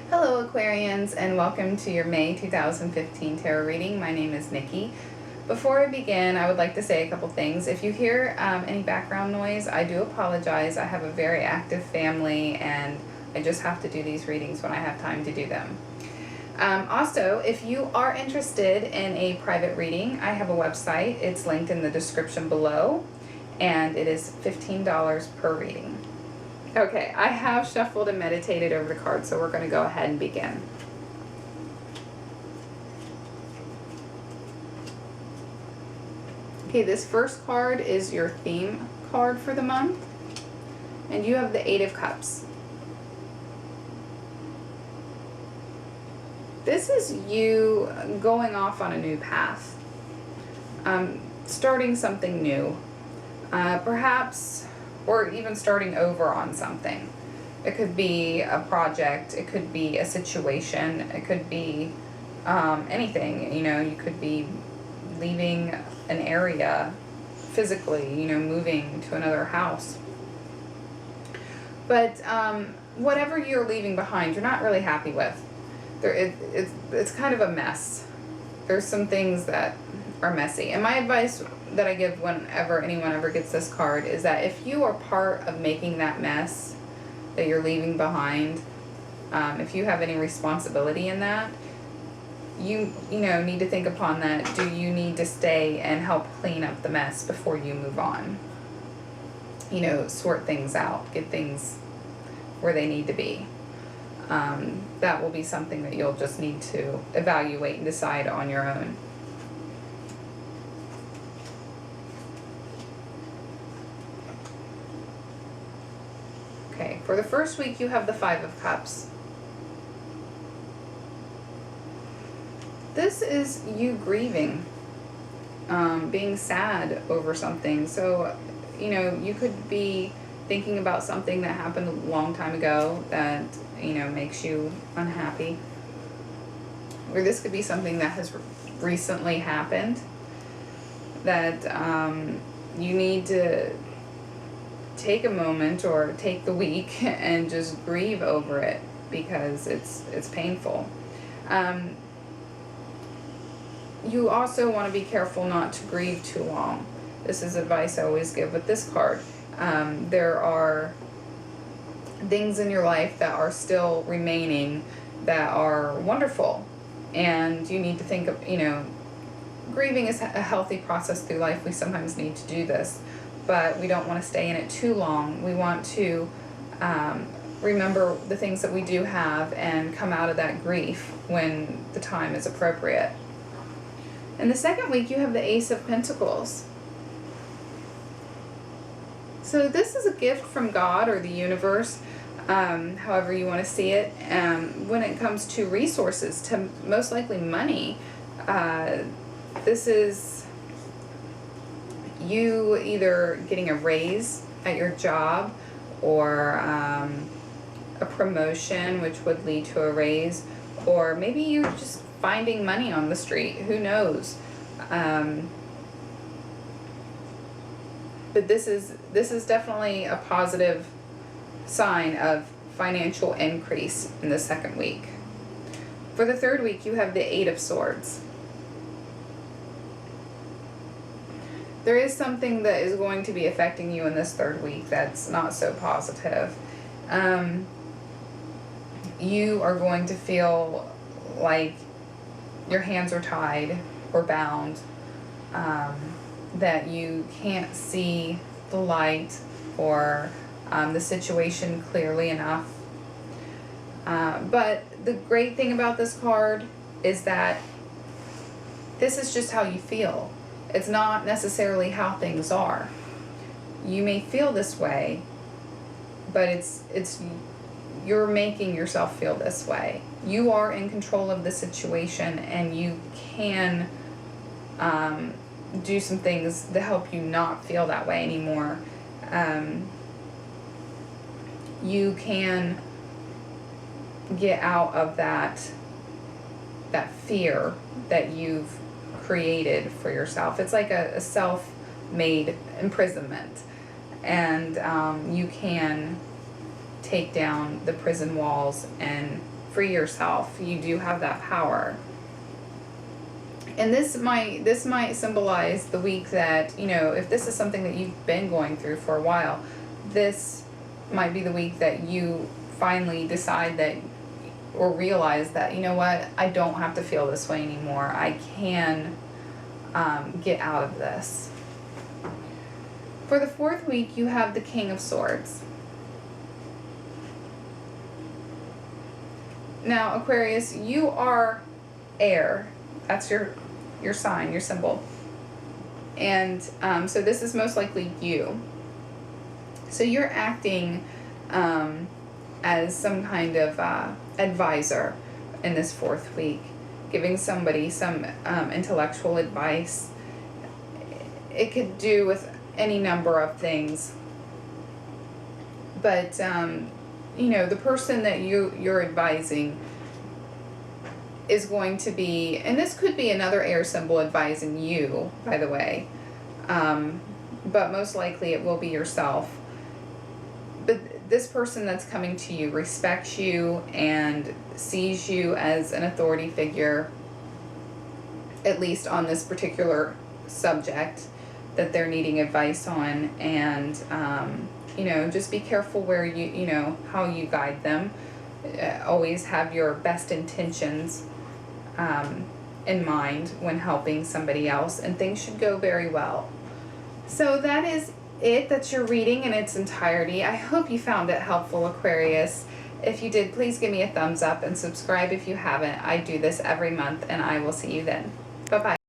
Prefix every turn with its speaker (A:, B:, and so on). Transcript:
A: Hello Aquarians, and welcome to your May 2015 tarot reading. My name is Nikki. Before I begin, I would like to say a couple things. If you hear any background noise, I do apologize. I have a very active family and I just have to do these readings when I have time to do them. Also, if you are interested in a private reading, I have a website. It's linked in the description below, and it is $15 per reading. Okay, I have shuffled and meditated over the cards, so we're going to go ahead and begin. Okay, this first card is your theme card for the month, and you have the Eight of Cups. This is you going off on a new path, starting something new, perhaps, or even starting over on something. It could be a project, it could be a situation, it could be anything. You know, you could be leaving an area physically, you know, moving to another house. But whatever you're leaving behind, you're not really happy with. It's kind of a mess. There's some things that are messy. And my advice that I give whenever anyone ever gets this card is that if you are part of making that mess that you're leaving behind, if you have any responsibility in that, you know, need to think upon that. Do you need to stay and help clean up the mess before you move on? You know, sort things out, get things where they need to be. That will be something that you'll just need to evaluate and decide on your own. Okay, for the first week you have the Five of Cups. This is you grieving, being sad over something. So, you know, you could be thinking about something that happened a long time ago that, you know, makes you unhappy. Or this could be something that has recently happened that you need to take a moment or take the week and just grieve over it because it's painful. You also want to be careful not to grieve too long. This is advice I always give with this card. There are things in your life that are still remaining that are wonderful, and you need to think of, you know, grieving is a healthy process through life. We sometimes need to do this, but we don't want to stay in it too long. We want to remember the things that we do have and come out of that grief when the time is appropriate. In the second week, you have the Ace of Pentacles. So this is a gift from God or the universe, however you want to see it, when it comes to resources, to most likely money. This is you either getting a raise at your job or a promotion, which would lead to a raise, or maybe you're just finding money on the street. Who knows? But this is definitely a positive sign of financial increase in the second week. For the third week, you have the Eight of Swords. There is something that is going to be affecting you in this third week that's not so positive. You are going to feel like your hands are tied or bound, that you can't see the light or the situation clearly enough. But the great thing about this card is that this is just how you feel. It's not necessarily how things are. You may feel this way, but it's you're making yourself feel this way. You are in control of the situation, and you can do some things to help you not feel that way anymore. You can get out of that fear that you've created for yourself. It's like a self-made imprisonment, and you can take down the prison walls and free yourself. You do have that power. And this might symbolize the week that, you know, if this is something that you've been going through for a while, this might be the week that you finally decide that, or realize that, you know what, I don't have to feel this way anymore. I can get out of this. For the fourth week, you have the King of Swords. Now, Aquarius, you are air. That's your sign, your symbol. And so this is most likely you. So you're acting as some kind of advisor in this fourth week, giving somebody some intellectual advice. It could do with any number of things. But, you know, the person that you're advising is going to be, and this could be another air symbol advising you, by the way, but most likely it will be yourself. But this person that's coming to you respects you and sees you as an authority figure, at least on this particular subject that they're needing advice on. And, you know, just be careful where you know, how you guide them. Always have your best intentions in mind when helping somebody else, and things should go very well. So that is it. That's your reading in its entirety. I hope you found it helpful, Aquarius. If you did, please give me a thumbs up and subscribe if you haven't. I do this every month, and I will see you then. Bye-bye.